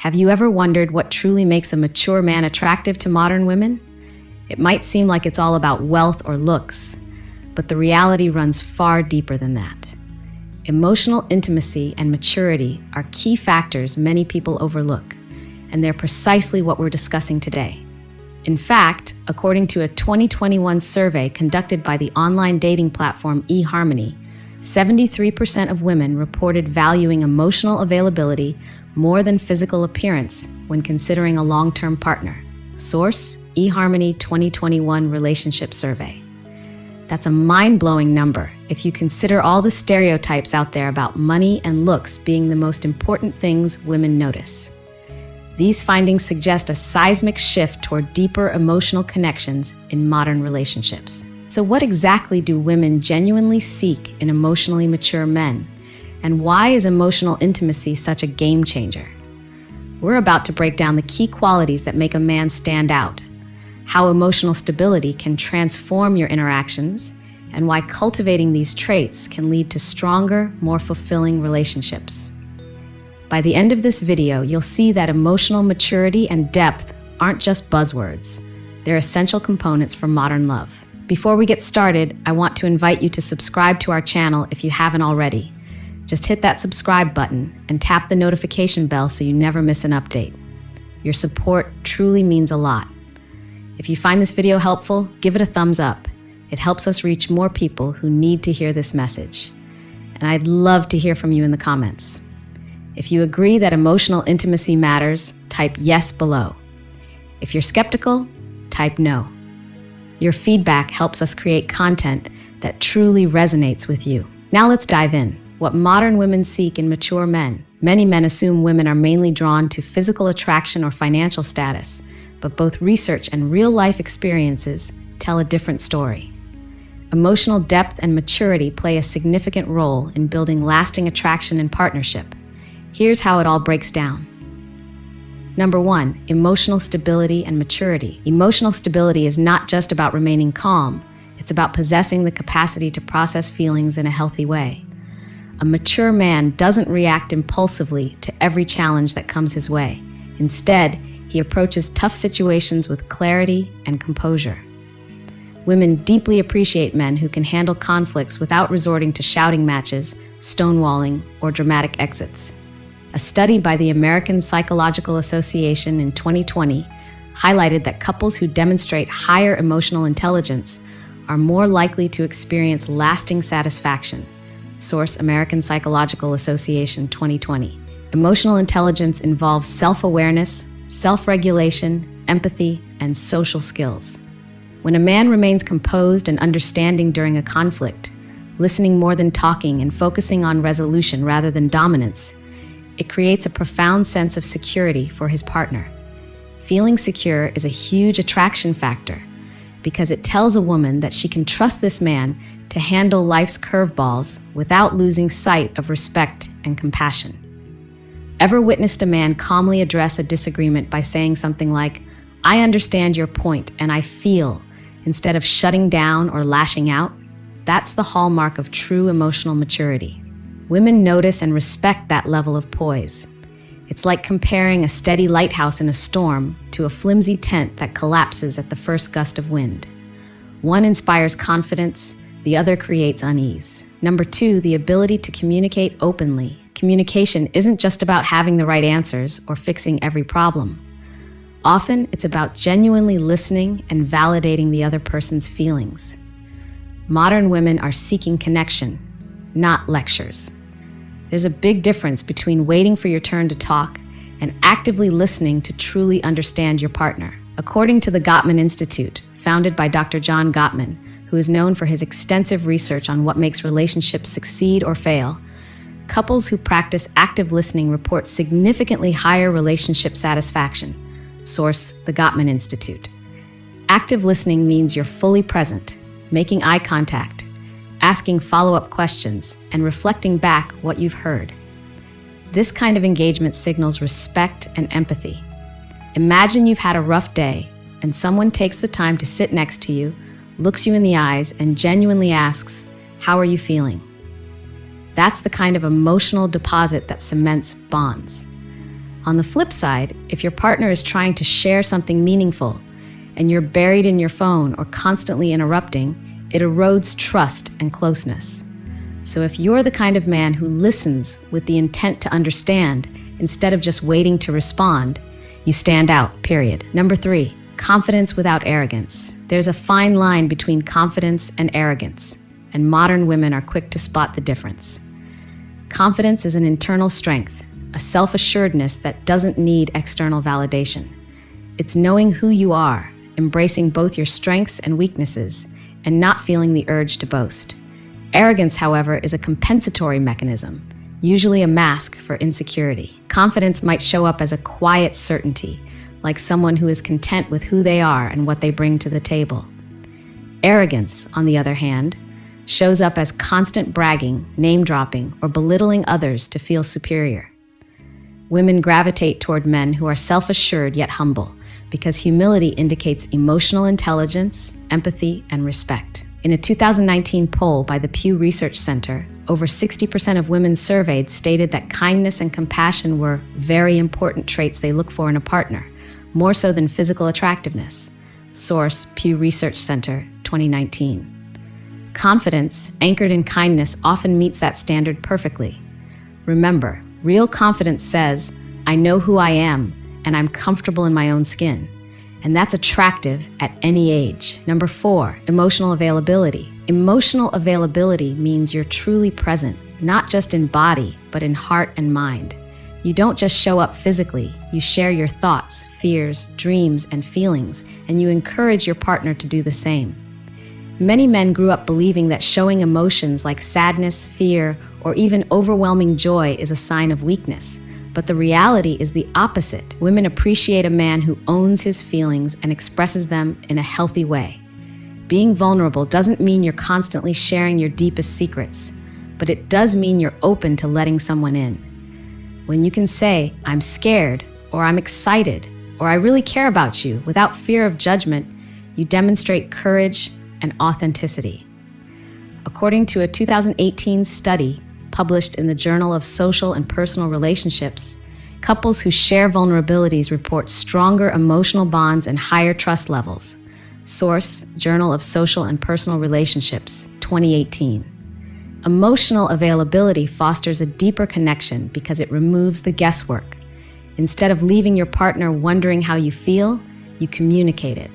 Have you ever wondered what truly makes a mature man attractive to modern women? It might seem like it's all about wealth or looks, but the reality runs far deeper than that. Emotional intimacy and maturity are key factors many people overlook, and they're precisely what we're discussing today. In fact, according to a 2021 survey conducted by the online dating platform eHarmony, 73% of women reported valuing emotional availability more than physical appearance when considering a long-term partner. Source: eHarmony 2021 Relationship Survey. That's a mind-blowing number if you consider all the stereotypes out there about money and looks being the most important things women notice. These findings suggest a seismic shift toward deeper emotional connections in modern relationships. So what exactly do women genuinely seek in emotionally mature men? And why is emotional intimacy such a game changer? We're about to break down the key qualities that make a man stand out, how emotional stability can transform your interactions, and why cultivating these traits can lead to stronger, more fulfilling relationships. By the end of this video, you'll see that emotional maturity and depth aren't just buzzwords. They're essential components for modern love. Before we get started, I want to invite you to subscribe to our channel if you haven't already. Just hit that subscribe button and tap the notification bell so you never miss an update. Your support truly means a lot. If you find this video helpful, give it a thumbs up. It helps us reach more people who need to hear this message. And I'd love to hear from you in the comments. If you agree that emotional intimacy matters, type yes below. If you're skeptical, type no. Your feedback helps us create content that truly resonates with you. Now let's dive in. What modern women seek in mature men. Many men assume women are mainly drawn to physical attraction or financial status, but both research and real-life experiences tell a different story. Emotional depth and maturity play a significant role in building lasting attraction and partnership. Here's how it all breaks down. Number 1, emotional stability and maturity. Emotional stability is not just about remaining calm, it's about possessing the capacity to process feelings in a healthy way. A mature man doesn't react impulsively to every challenge that comes his way. Instead, he approaches tough situations with clarity and composure. Women deeply appreciate men who can handle conflicts without resorting to shouting matches, stonewalling, or dramatic exits. A study by the American Psychological Association in 2020 highlighted that couples who demonstrate higher emotional intelligence are more likely to experience lasting satisfaction. Source: American Psychological Association 2020. Emotional intelligence involves self-awareness, self-regulation, empathy, and social skills. When a man remains composed and understanding during a conflict, listening more than talking and focusing on resolution rather than dominance, it creates a profound sense of security for his partner. Feeling secure is a huge attraction factor because it tells a woman that she can trust this man to handle life's curveballs without losing sight of respect and compassion. Ever witnessed a man calmly address a disagreement by saying something like, "I understand your point and I feel," instead of shutting down or lashing out? That's the hallmark of true emotional maturity. Women notice and respect that level of poise. It's like comparing a steady lighthouse in a storm to a flimsy tent that collapses at the first gust of wind. One inspires confidence, the other creates unease. Number 2, the ability to communicate openly. Communication isn't just about having the right answers or fixing every problem. Often, it's about genuinely listening and validating the other person's feelings. Modern women are seeking connection, not lectures. There's a big difference between waiting for your turn to talk and actively listening to truly understand your partner. According to the Gottman Institute, founded by Dr. John Gottman, who is known for his extensive research on what makes relationships succeed or fail, couples who practice active listening report significantly higher relationship satisfaction. Source: the Gottman Institute. Active listening means you're fully present, making eye contact, asking follow-up questions, and reflecting back what you've heard. This kind of engagement signals respect and empathy. Imagine you've had a rough day, and someone takes the time to sit next to you, looks you in the eyes, and genuinely asks, "How are you feeling?" That's the kind of emotional deposit that cements bonds. On the flip side, if your partner is trying to share something meaningful and you're buried in your phone or constantly interrupting, it erodes trust and closeness. So if you're the kind of man who listens with the intent to understand instead of just waiting to respond, you stand out, period. Number 3, confidence without arrogance. There's a fine line between confidence and arrogance, and modern women are quick to spot the difference. Confidence is an internal strength, a self-assuredness that doesn't need external validation. It's knowing who you are, embracing both your strengths and weaknesses, and not feeling the urge to boast. Arrogance, however, is a compensatory mechanism, usually a mask for insecurity. Confidence might show up as a quiet certainty, like someone who is content with who they are and what they bring to the table. Arrogance, on the other hand, shows up as constant bragging, name-dropping, or belittling others to feel superior. Women gravitate toward men who are self-assured yet humble, because humility indicates emotional intelligence, empathy, and respect. In a 2019 poll by the Pew Research Center, over 60% of women surveyed stated that kindness and compassion were very important traits they look for in a partner, more so than physical attractiveness. Source: Pew Research Center, 2019. Confidence, anchored in kindness, often meets that standard perfectly. Remember, real confidence says, I know who I am, and I'm comfortable in my own skin. And that's attractive at any age. Number 4, emotional availability. Emotional availability means you're truly present, not just in body, but in heart and mind. You don't just show up physically, you share your thoughts, fears, dreams, and feelings, and you encourage your partner to do the same. Many men grew up believing that showing emotions like sadness, fear, or even overwhelming joy is a sign of weakness. But the reality is the opposite. Women appreciate a man who owns his feelings and expresses them in a healthy way. Being vulnerable doesn't mean you're constantly sharing your deepest secrets, but it does mean you're open to letting someone in. When you can say, I'm scared, or I'm excited, or I really care about you without fear of judgment, you demonstrate courage and authenticity. According to a 2018 study published in the Journal of Social and Personal Relationships, couples who share vulnerabilities report stronger emotional bonds and higher trust levels. Source: Journal of Social and Personal Relationships, 2018. Emotional availability fosters a deeper connection because it removes the guesswork. Instead of leaving your partner wondering how you feel, you communicate it.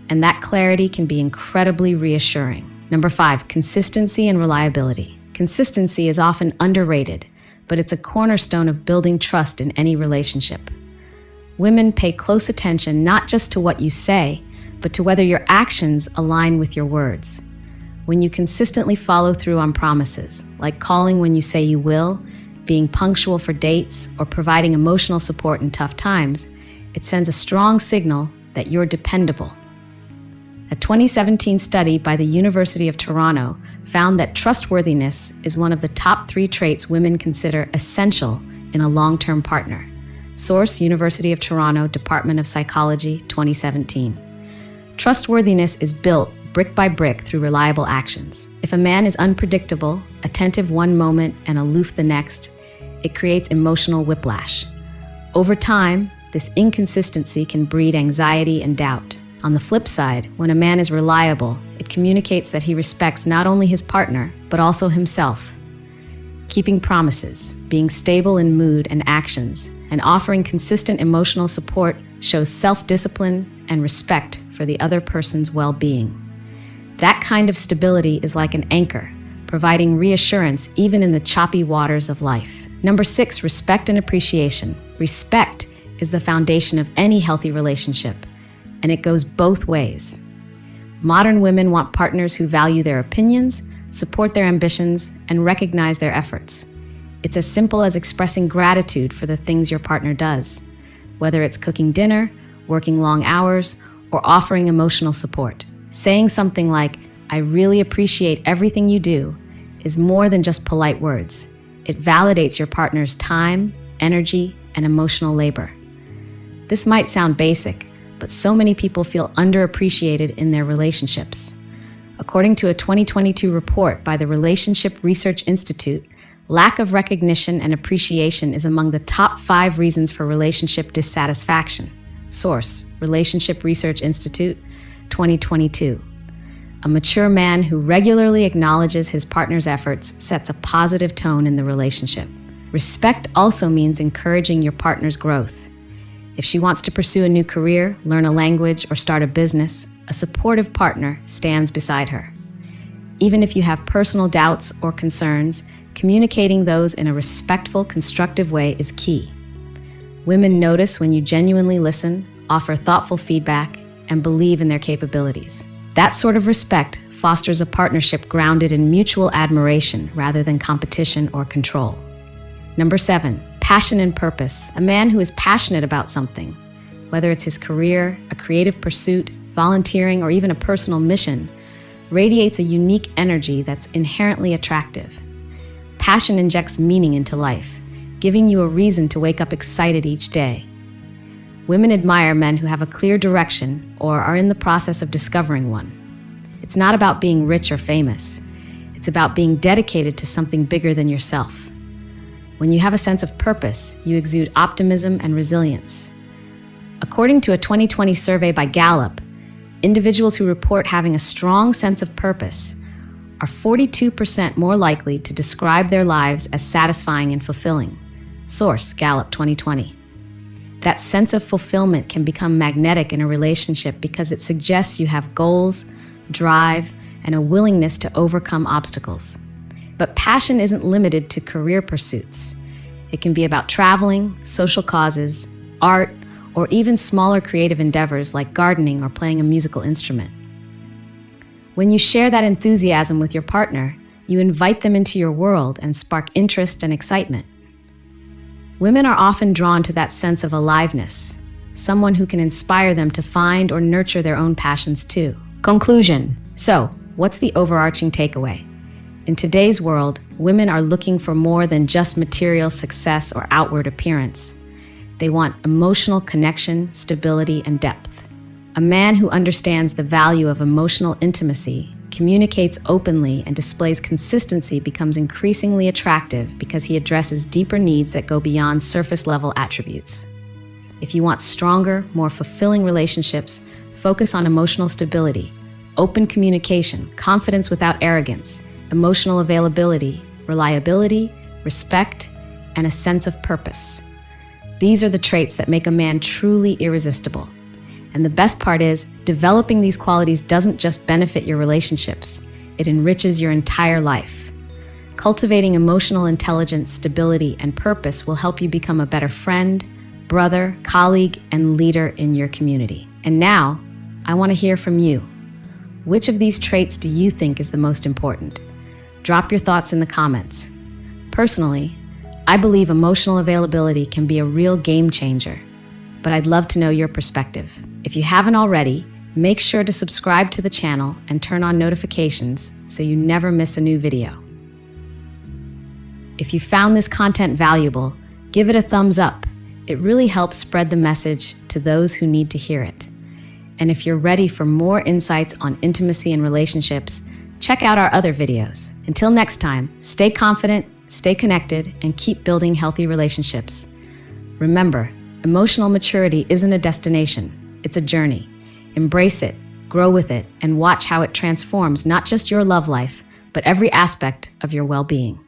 And that clarity can be incredibly reassuring. Number 5, consistency and reliability. Consistency is often underrated, but it's a cornerstone of building trust in any relationship. Women pay close attention not just to what you say, but to whether your actions align with your words. When you consistently follow through on promises, like calling when you say you will, being punctual for dates, or providing emotional support in tough times, it sends a strong signal that you're dependable. A 2017 study by the University of Toronto found that trustworthiness is one of the top 3 traits women consider essential in a long-term partner. Source: University of Toronto, Department of Psychology, 2017. Trustworthiness is built brick by brick through reliable actions. If a man is unpredictable, attentive one moment and aloof the next, it creates emotional whiplash. Over time, this inconsistency can breed anxiety and doubt. On the flip side, when a man is reliable, it communicates that he respects not only his partner, but also himself. Keeping promises, being stable in mood and actions, and offering consistent emotional support shows self-discipline and respect for the other person's well-being. That kind of stability is like an anchor, providing reassurance even in the choppy waters of life. Number 6, respect and appreciation. Respect is the foundation of any healthy relationship, and it goes both ways. Modern women want partners who value their opinions, support their ambitions, and recognize their efforts. It's as simple as expressing gratitude for the things your partner does, whether it's cooking dinner, working long hours, or offering emotional support. Saying something like, I really appreciate everything you do, is more than just polite words. It validates your partner's time, energy, and emotional labor. This might sound basic, but so many people feel underappreciated in their relationships. According to a 2022 report by the Relationship Research Institute, Lack of recognition and appreciation is among the top 5 reasons for relationship dissatisfaction. Source: Relationship Research Institute, 2022. A mature man who regularly acknowledges his partner's efforts sets a positive tone in the relationship. Respect also means encouraging your partner's growth. If she wants to pursue a new career, learn a language, or start a business, a supportive partner stands beside her. Even if you have personal doubts or concerns, communicating those in a respectful, constructive way is key. Women notice when you genuinely listen, offer thoughtful feedback, and believe in their capabilities. That sort of respect fosters a partnership grounded in mutual admiration rather than competition or control. Number 7, passion and purpose. A man who is passionate about something, whether it's his career, a creative pursuit, volunteering, or even a personal mission, radiates a unique energy that's inherently attractive. Passion injects meaning into life, giving you a reason to wake up excited each day. Women admire men who have a clear direction or are in the process of discovering one. It's not about being rich or famous. It's about being dedicated to something bigger than yourself. When you have a sense of purpose, you exude optimism and resilience. According to a 2020 survey by Gallup, individuals who report having a strong sense of purpose are 42% more likely to describe their lives as satisfying and fulfilling. Source: Gallup 2020. That sense of fulfillment can become magnetic in a relationship because it suggests you have goals, drive, and a willingness to overcome obstacles. But passion isn't limited to career pursuits. It can be about traveling, social causes, art, or even smaller creative endeavors like gardening or playing a musical instrument. When you share that enthusiasm with your partner, you invite them into your world and spark interest and excitement. Women are often drawn to that sense of aliveness, someone who can inspire them to find or nurture their own passions too. Conclusion. So, what's the overarching takeaway? In today's world, women are looking for more than just material success or outward appearance. They want emotional connection, stability, and depth. A man who understands the value of emotional intimacy, communicates openly, and displays consistency becomes increasingly attractive because he addresses deeper needs that go beyond surface-level attributes. If you want stronger, more fulfilling relationships, focus on emotional stability, open communication, confidence without arrogance, emotional availability, reliability, respect, and a sense of purpose. These are the traits that make a man truly irresistible. And the best part is, developing these qualities doesn't just benefit your relationships, it enriches your entire life. Cultivating emotional intelligence, stability, and purpose will help you become a better friend, brother, colleague, and leader in your community. And now, I want to hear from you. Which of these traits do you think is the most important? Drop your thoughts in the comments. Personally, I believe emotional availability can be a real game changer, but I'd love to know your perspective. If you haven't already, make sure to subscribe to the channel and turn on notifications so you never miss a new video. If you found this content valuable, give it a thumbs up. It really helps spread the message to those who need to hear it. And if you're ready for more insights on intimacy and relationships, check out our other videos. Until next time, stay confident, stay connected, and keep building healthy relationships. Remember, emotional maturity isn't a destination, it's a journey. Embrace it, grow with it, and watch how it transforms not just your love life, but every aspect of your well-being.